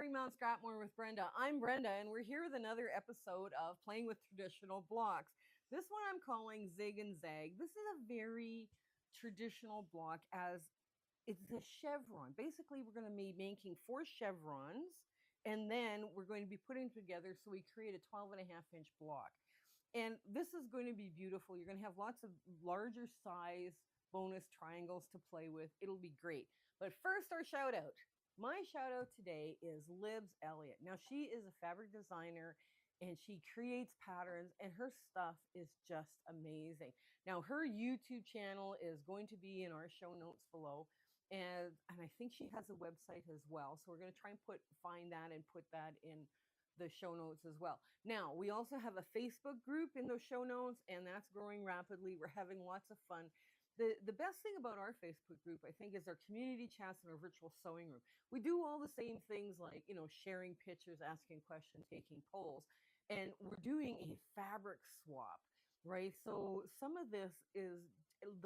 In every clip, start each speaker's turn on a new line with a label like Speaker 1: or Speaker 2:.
Speaker 1: Exploring Mount Scrapmore with Brenda. I'm Brenda, and we're here with another episode of Playing with Traditional Blocks. This one I'm calling Zig and Zag. This is a very traditional block as it's a chevron. Basically, we're going to be making 4 chevrons, and then we're going to be putting together so we create a 12.5-inch block. And this is going to be beautiful. You're going to have lots of larger size bonus triangles to play with. It'll be great. But first, our shout out. My shout out today is Libs Elliott. Now, she is a fabric designer and she creates patterns, and her stuff is just amazing. Now, her YouTube channel is going to be in our show notes below. And I think she has a website as well. So we're going to try and find that and put that in the show notes as well. Now, we also have a Facebook group in those show notes, and that's growing rapidly. We're having lots of fun. The best thing about our Facebook group, I think, is our community chats and our virtual sewing room. We do all the same things like, sharing pictures, asking questions, taking polls, and we're doing a fabric swap, right? So some of this is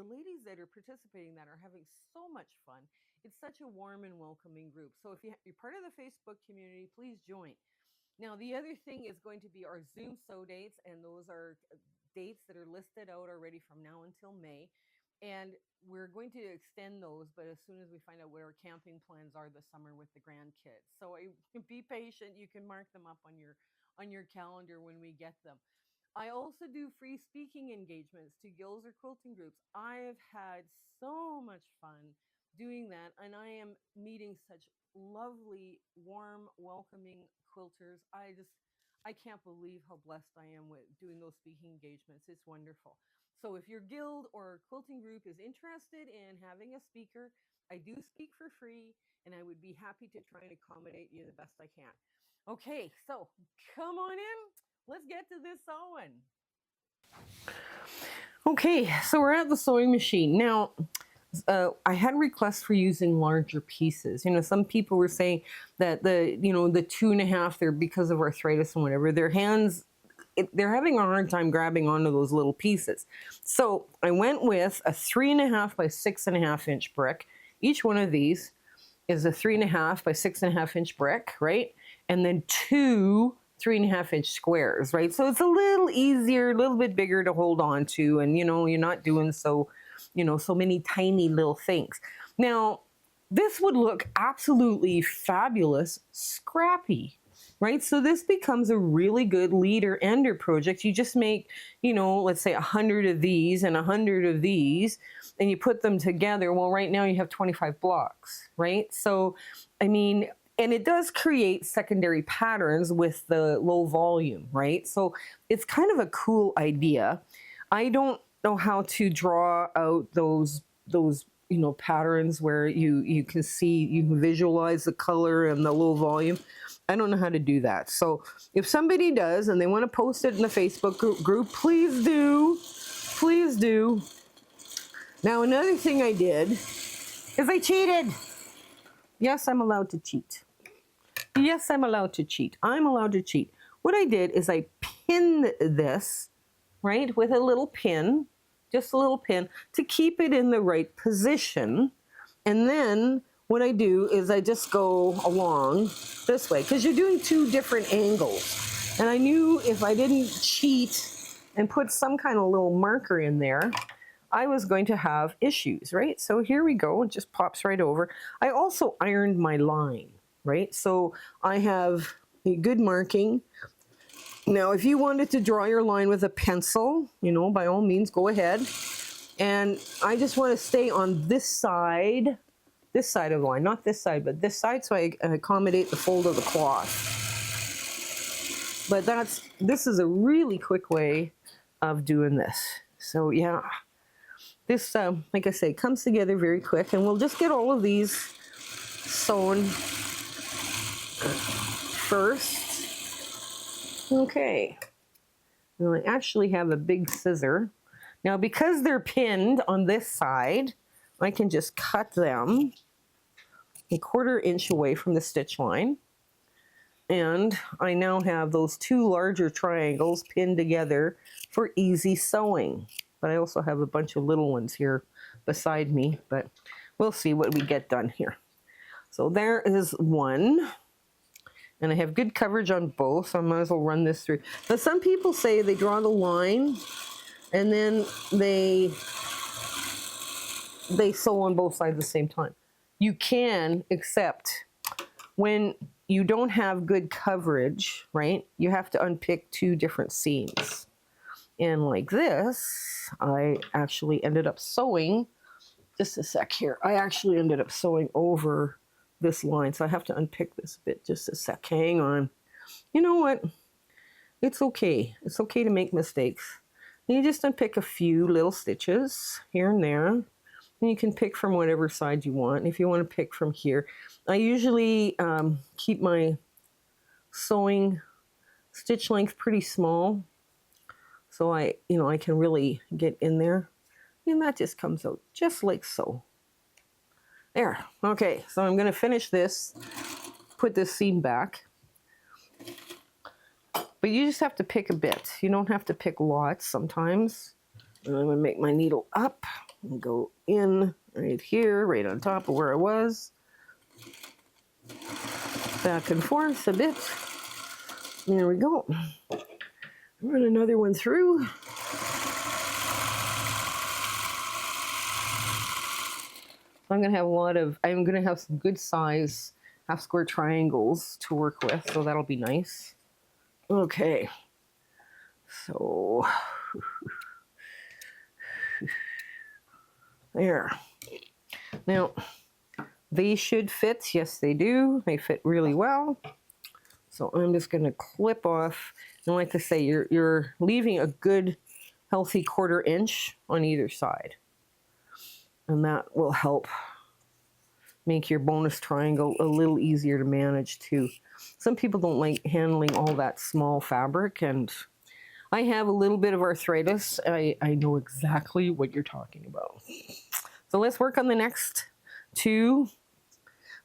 Speaker 1: the ladies that are participating that are having so much fun. It's such a warm and welcoming group. So if you're part of the Facebook community, please join. Now, the other thing is going to be our Zoom sew dates, and those are dates that are listed out already from now until May. And we're going to extend those, but as soon as we find out what our camping plans are this summer with the grandkids. So be patient. You can mark them up on your calendar when we get them. I also do free speaking engagements to guilds or quilting groups. I have had so much fun doing that, and I am meeting such lovely, warm, welcoming quilters. I can't believe how blessed I am with doing those speaking engagements. It's wonderful. So if your guild or quilting group is interested in having a speaker, I do speak for free, and I would be happy to try and accommodate you the best I can. Okay, so come on in. Let's get to this sewing. Okay, so we're at the sewing machine. Now, I had requests for using larger pieces. Some people were saying that the 2.5, they're because of arthritis and whatever, their hands, they're having a hard time grabbing onto those little pieces. So I went with a 3.5 by 6.5 inch brick. Each one of these is a 3.5 by 6.5 inch brick, right? And then 2 3.5 inch squares, right? So it's a little easier, a little bit bigger to hold on to, and you're not doing so many tiny little things. Now, this would look absolutely fabulous scrappy, right? So this becomes a really good leader ender project. You just make, let's say 100 of these and 100 of these, and you put them together. Well, right now you have 25 blocks, right? So, and it does create secondary patterns with the low volume, right? So it's kind of a cool idea. I don't know how to draw out those patterns where you can see, you can visualize the color and the low volume. I don't know how to do that. So if somebody does and they want to post it in the Facebook group, please do. Please do. Now, another thing I did is I cheated. Yes, I'm allowed to cheat. Yes, I'm allowed to cheat. I'm allowed to cheat. What I did is I pinned this, right, with a little pin, just a little pin, to keep it in the right position. And then what I do is I just go along this way, because you're doing 2 different angles. And I knew if I didn't cheat and put some kind of little marker in there, I was going to have issues, right? So here we go. It just pops right over. I also ironed my line, right? So I have a good marking. Now, if you wanted to draw your line with a pencil, by all means, go ahead. And I just want to stay on this side of the line, not this side, but this side, so I accommodate the fold of the cloth. But this is a really quick way of doing this. So yeah, this, like I say, comes together very quick, and we'll just get all of these sewn first. Okay. Well, I actually have a big scissor. Now, because they're pinned on this side, I can just cut them 1/4 inch away from the stitch line. And I now have those 2 larger triangles pinned together for easy sewing. But I also have a bunch of little ones here beside me, but we'll see what we get done here. So there is one. And I have good coverage on both, so I might as well run this through. Now, some people say they draw the line and then they sew on both sides at the same time. You can, except when you don't have good coverage, right? You have to unpick two different seams. And like this, I actually ended up sewing, just a sec here, I actually ended up sewing over this line. So I have to unpick this a bit, just a sec, hang on. You know what? It's okay. It's okay to make mistakes. You just unpick a few little stitches here and there. And you can pick from whatever side you want. If you want to pick from here, I usually keep my sewing stitch length pretty small, so I can really get in there, and that just comes out just like so. There. Okay, so I'm going to finish this, put this seam back, but you just have to pick a bit. You don't have to pick lots sometimes. And I'm going to make my needle up and go in right here, right on top of where I was. Back and forth a bit. There we go. Run another one through. I'm going to have some good size half square triangles to work with, so that'll be nice. Okay. So there. Now, these should fit. Yes, they do. They fit really well. So I'm just going to clip off. And like I say, you're leaving a good, healthy 1/4 inch on either side. And that will help make your bonus triangle a little easier to manage too. Some people don't like handling all that small fabric, and I have a little bit of arthritis. I know exactly what you're talking about. So let's work on the next two.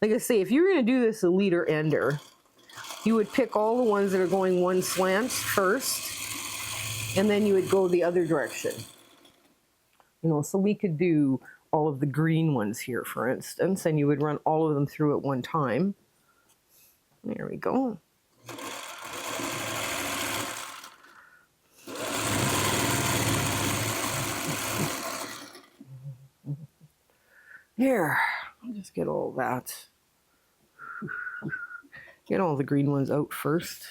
Speaker 1: Like I say, if you were going to do this a leader ender, you would pick all the ones that are going one slant first, and then you would go the other direction. So we could do all of the green ones here, for instance, and you would run all of them through at one time. There we go. Here, I'll just get all that. Get all the green ones out first.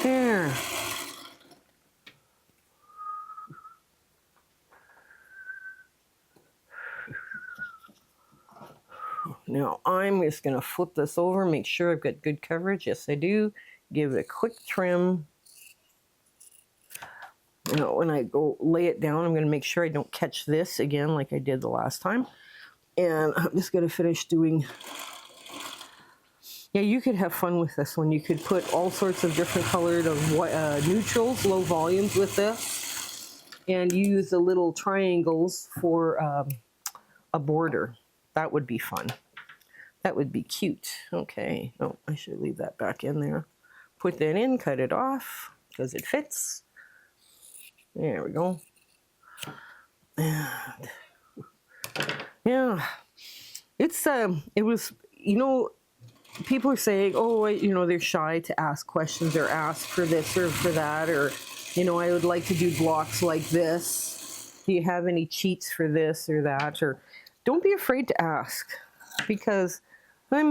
Speaker 1: There. Now I'm just going to flip this over, make sure I've got good coverage. Yes, I do. Give it a quick trim. When I go lay it down, I'm going to make sure I don't catch this again like I did the last time. And I'm just going to finish doing... Yeah, you could have fun with this one. You could put all sorts of different colored neutrals, low volumes with this, and use the little triangles for a border. That would be fun. That would be cute. Okay. Oh, I should leave that back in there. Put that in, cut it off, because it fits. There we go. And yeah, it was, people are saying, oh, they're shy to ask questions or ask for this or for that, or, I would like to do blocks like this. Do you have any cheats for this or that? Or don't be afraid to ask, because I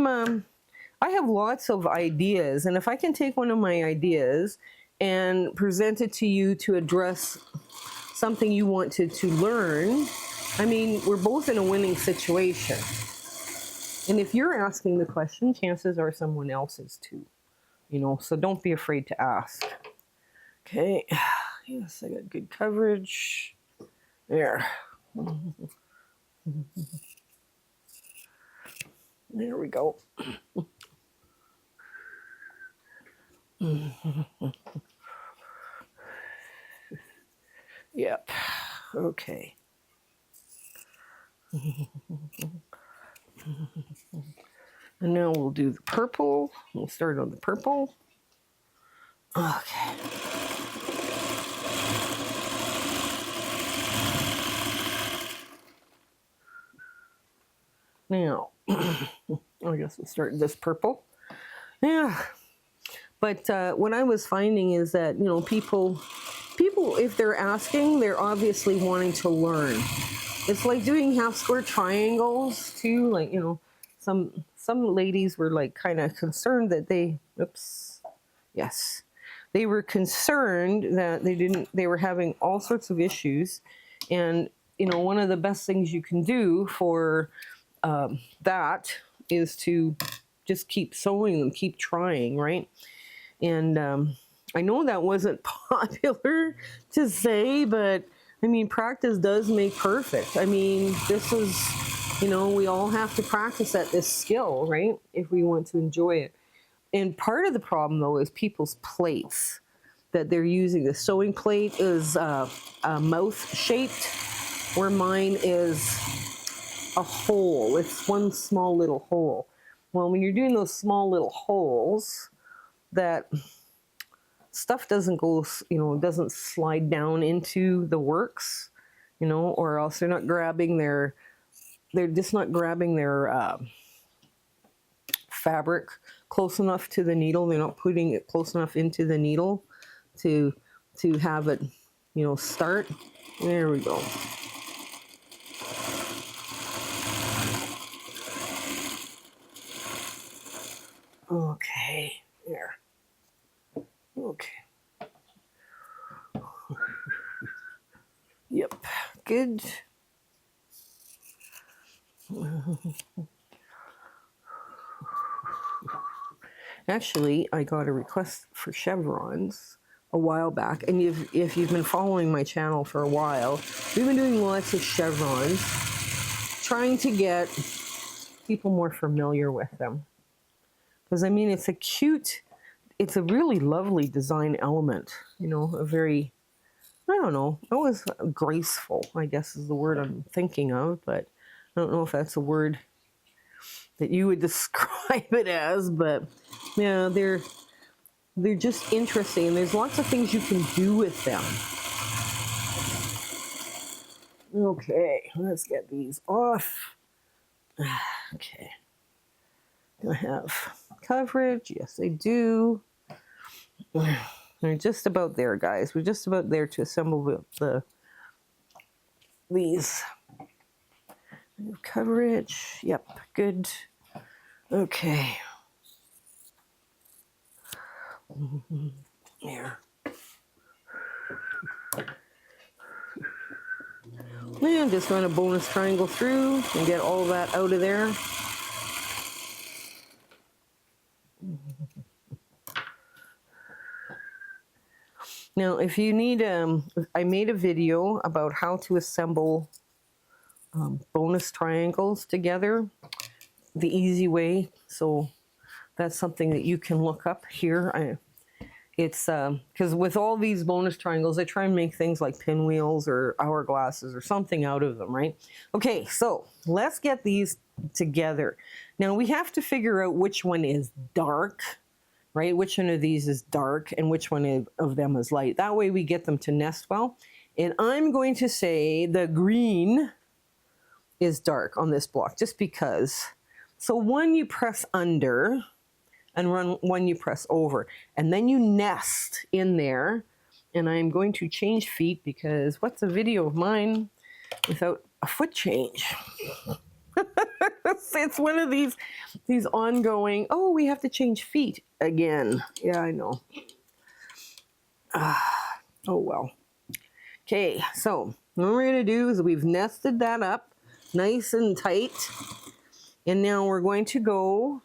Speaker 1: have lots of ideas, and if I can take one of my ideas and present it to you to address something you wanted to learn, I mean, we're both in a winning situation. And if you're asking the question, chances are someone else is too, so don't be afraid to ask. Okay, yes, I got good coverage. There. There we go. Yep. Okay. And now we'll do the purple. We'll start on the purple. Okay. Now, I guess we'll start this purple. Yeah. But what I was finding is that, you know, people, if they're asking, they're obviously wanting to learn. It's like doing half square triangles too. Like, you know, some ladies were like kind of concerned that they, oops, yes, they were concerned that they were having all sorts of issues. And, you know, one of the best things you can do for that is to just keep sewing them, keep trying, right? And I know that wasn't popular to say, but I mean, practice does make perfect. I mean, this is, you know, we all have to practice at this skill, right? If we want to enjoy it. And part of the problem, though, is people's plates that they're using. The sewing plate is mouth shaped, where mine is a hole. It's one small little hole. Well, when you're doing those small little holes, that stuff doesn't go, you know, doesn't slide down into the works, you know, or else they're just not grabbing their fabric close enough to the needle. They're not putting it close enough into the needle to have it, you know, start. There we go. Okay, there. Okay. Yep, good. Actually, I got a request for chevrons a while back, and if you've been following my channel for a while, we've been doing lots of chevrons, trying to get people more familiar with them. Because, I mean, it's a really lovely design element, you know, a very, I don't know, always graceful, I guess is the word I'm thinking of, but I don't know if that's a word that you would describe it as, but yeah, they're just interesting, and there's lots of things you can do with them. Okay, let's get these off. Okay. Do I have coverage? Yes, I do. We're just about there, guys. We're just about there to assemble these. Coverage. Yep, good. Okay. There. And just run a bonus triangle through and get all that out of there. Now, if you need, I made a video about how to assemble bonus triangles together, the easy way. So that's something that you can look up here. It's because with all these bonus triangles, I try and make things like pinwheels or hourglasses or something out of them, right? Okay, so let's get these together. Now we have to figure out which one is dark, right? Which one of these is dark and which one of them is light. That way we get them to nest well. And I'm going to say the green is dark on this block just because. So one you press under and one you press over, and then you nest in there. And I'm going to change feet because what's a video of mine without a foot change? It's one of these ongoing, oh, we have to change feet again. Yeah, I know. Oh, well. Okay, so what we're going to do is we've nested that up nice and tight. And now we're going to go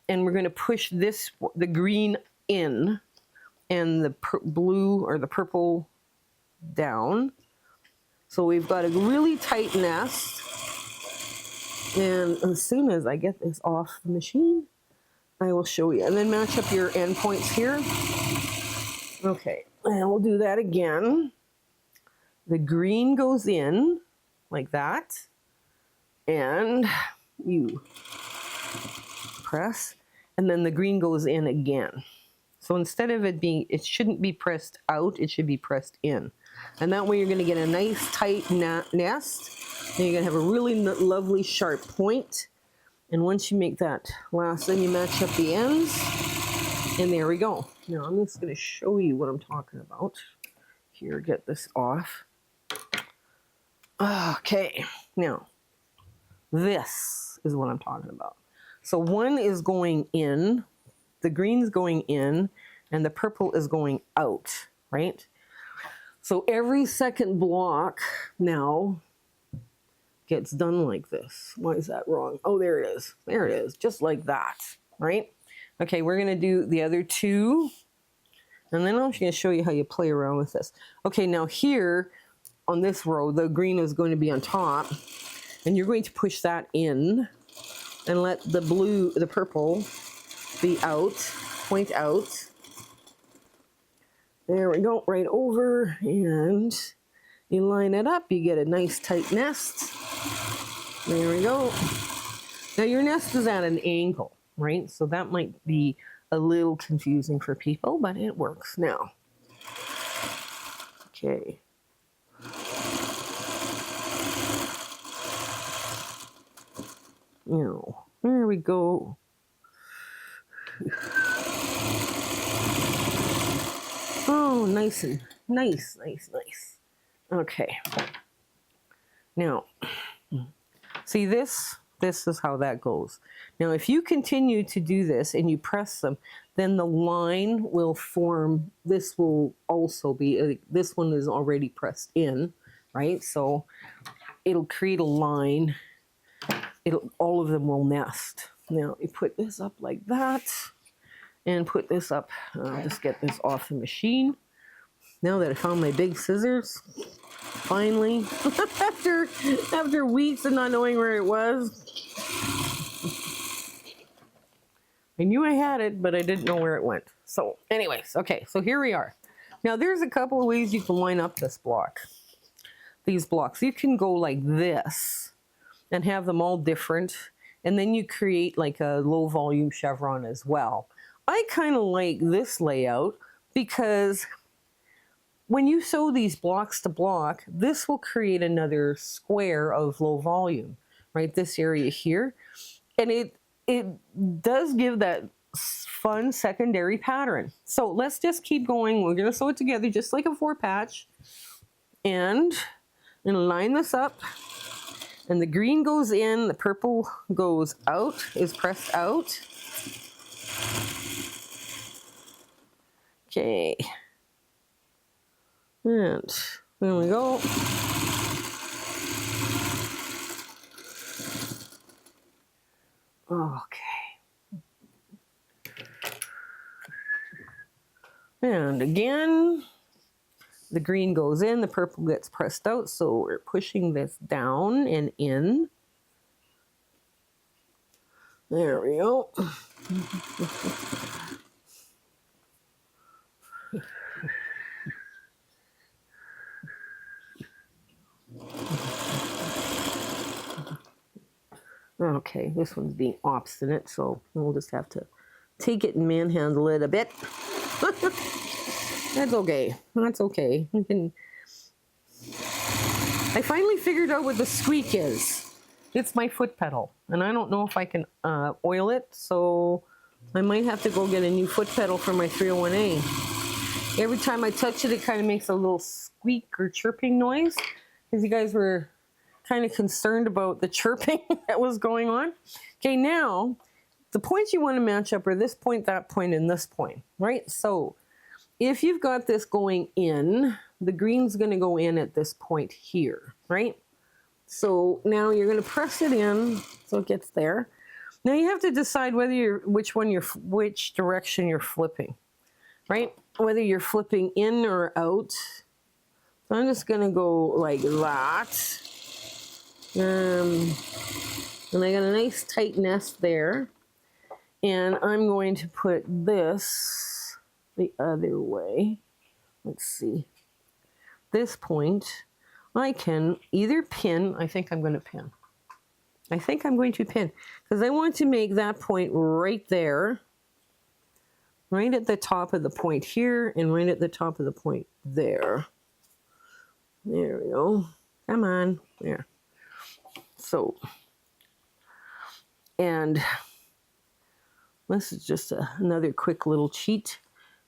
Speaker 1: and we're going to push the green in and the blue or the purple down. So we've got a really tight nest. And as soon as I get this off the machine, I will show you. And then match up your endpoints here. Okay, and we'll do that again. The green goes in like that. And you press. And then the green goes in again. So instead of it shouldn't be pressed out, it should be pressed in. And that way you're going to get a nice tight nest. And you're going to have a really lovely sharp point. And once you make that last, then you match up the ends. And there we go. Now I'm just going to show you what I'm talking about. Here, get this off. Okay, now this is what I'm talking about. So one is going in, the green's going in, and the purple is going out, right? So every second block now gets done like this. Why is that wrong? Oh, there it is. There it is, just like that, right? Okay, we're gonna do the other two, and then I'm just gonna show you how you play around with this. Okay, now here on this row, the green is going to be on top, and you're going to push that in and let the blue, the purple, be out, point out. There we go, right over, and you line it up, you get a nice tight nest. There we go. Now your nest is at an angle, right? So that might be a little confusing for people, but it works now. Okay. Now, there we go. Oh, nice and nice. Okay. Now, see this? This is how that goes. Now, if you continue to do this and you press them, then the line will form. This will also be, this one is already pressed in, right? So it'll create a line. All of them will nest. Now, you put this up like that and put this up. I'll just get this off the machine. Now that I found my big scissors, finally, after weeks of not knowing where it was. I knew I had it, but I didn't know where it went. So anyways, okay, so here we are. Now there's a couple of ways you can line up this block. These blocks. You can go like this and have them all different. And then you create like a low volume chevron as well. I kind of like this layout because when you sew these blocks to block, this will create another square of low volume, right? This area here. And it does give that fun secondary pattern. So let's just keep going. We're going to sew it together just like a 4-patch. And I'm going to line this up. And the green goes in, the purple goes out, is pressed out. Okay. And there we go. Okay. And again, the green goes in, the purple gets pressed out, so we're pushing this down and in. There we go. Okay, this one's being obstinate, so we'll just have to take it and manhandle it a bit. That's okay. That's okay. I finally figured out what the squeak is. It's my foot pedal, and I don't know if I can oil it, so I might have to go get a new foot pedal for my 301A. Every time I touch it, it kind of makes a little squeak or chirping noise, because you guys were kind of concerned about the chirping that was going on. Okay, now, the points you want to match up are this point, that point, and this point, right? So, if you've got this going in, the green's going to go in at this point here, right? So now you're going to press it in so it gets there. Now you have to decide whether which direction you're flipping, right? Whether you're flipping in or out. So I'm just going to go like that. And I got a nice tight nest there. And I'm going to put this the other way. Let's see. This point, I can either pin. I think I'm going to pin. I think I'm going to pin because I want to make that point right there, right at the top of the point here, and right at the top of the point there. There we go. Come on. There. So And this is just another quick little cheat.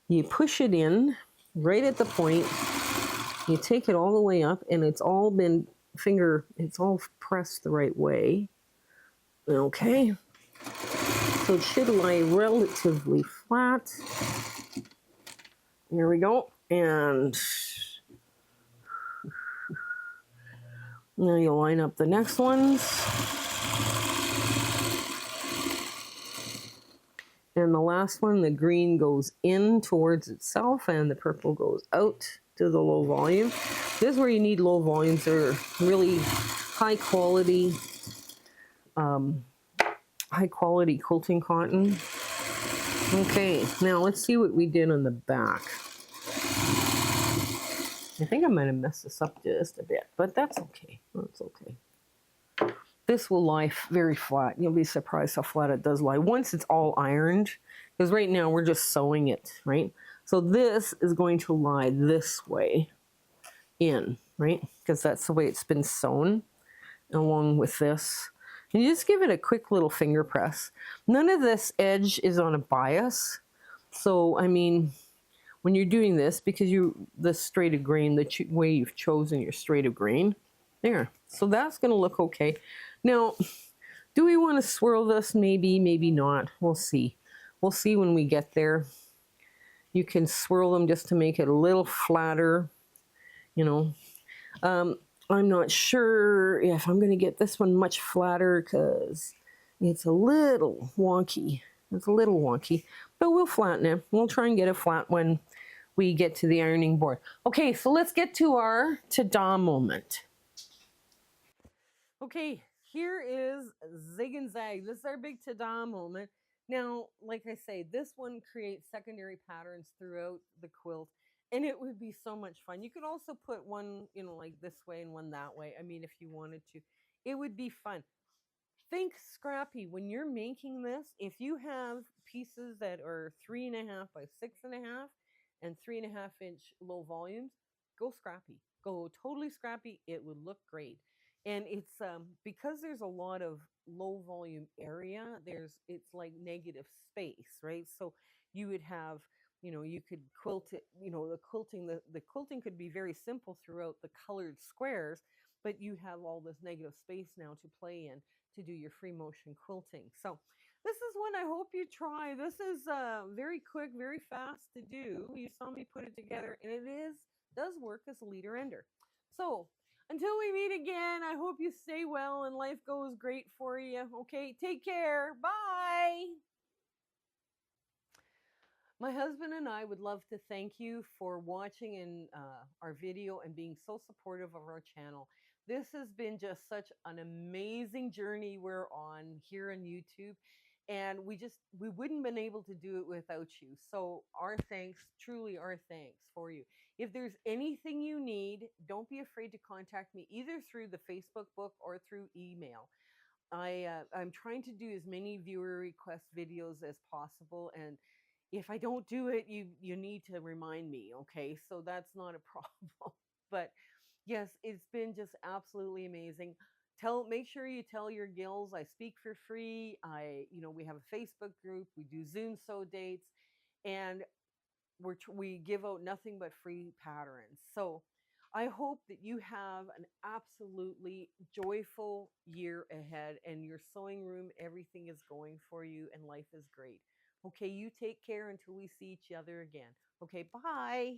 Speaker 1: You push it in right at the point. You take it all the way up, and it's all been it's all pressed the right way. Okay. So it should lie relatively flat. Here we go. And now you line up the next ones. And the last one, the green goes in towards itself and the purple goes out to the low volume. This is where you need low volumes. They're really high quality quilting cotton. Okay, now let's see what we did on the back. I think I might have messed this up just a bit, but that's okay. That's okay. This will lie very flat. You'll be surprised how flat it does lie once it's all ironed, because right now we're just sewing it, right? So this is going to lie this way in, right? Because that's the way it's been sewn along with this. And you just give it a quick little finger press. None of this edge is on a bias. So, I mean, when you're doing this, because the straight of grain, the way you've chosen your straight of grain, there. So that's going to look okay. Now, do we want to swirl this? Maybe, maybe not. We'll see. We'll see when we get there. You can swirl them just to make it a little flatter, you know. I'm not sure if I'm going to get this one much flatter because it's a little wonky. It's a little wonky, but we'll flatten it. We'll try and get it flat when we get to the ironing board. Okay, so let's get to our ta-da moment. Okay, here is Zig and Zag. This is our big ta-da moment. Now, like I say, this one creates secondary patterns throughout the quilt, and it would be so much fun. You could also put one, you know, like this way and one that way. I mean, if you wanted to, it would be fun. Think scrappy when you're making this. If you have pieces that are 3.5 by 6.5 and 3.5-inch low volumes, go scrappy. Go totally scrappy. It would look great. And it's because there's a lot of low volume area. It's like negative space, right? So you would have, you know, you could quilt it. You know, the quilting could be very simple throughout the colored squares, but you have all this negative space now to play in to do your free motion quilting. So this is one I hope you try. This is very quick, very fast to do. You saw me put it together, and does work as a leader ender. So until we meet again, I hope you stay well and life goes great for you. Okay, take care. Bye. My husband and I would love to thank you for watching our video and being so supportive of our channel. This has been just such an amazing journey we're on here on YouTube, and we wouldn't been able to do it without you. So our thanks, truly our thanks for you. If there's anything you need, don't be afraid to contact me either through the Facebook book or through email. I'm trying to do as many viewer request videos as possible, and if I don't do it, you need to remind me, okay? So that's not a problem. But yes, it's been just absolutely amazing. Make sure you tell your gills I speak for free. We have a Facebook group. We do Zoom sew dates, and we give out nothing but free patterns. So I hope that you have an absolutely joyful year ahead, and your sewing room, everything is going for you, and life is great. Okay, you take care until we see each other again. Okay, bye.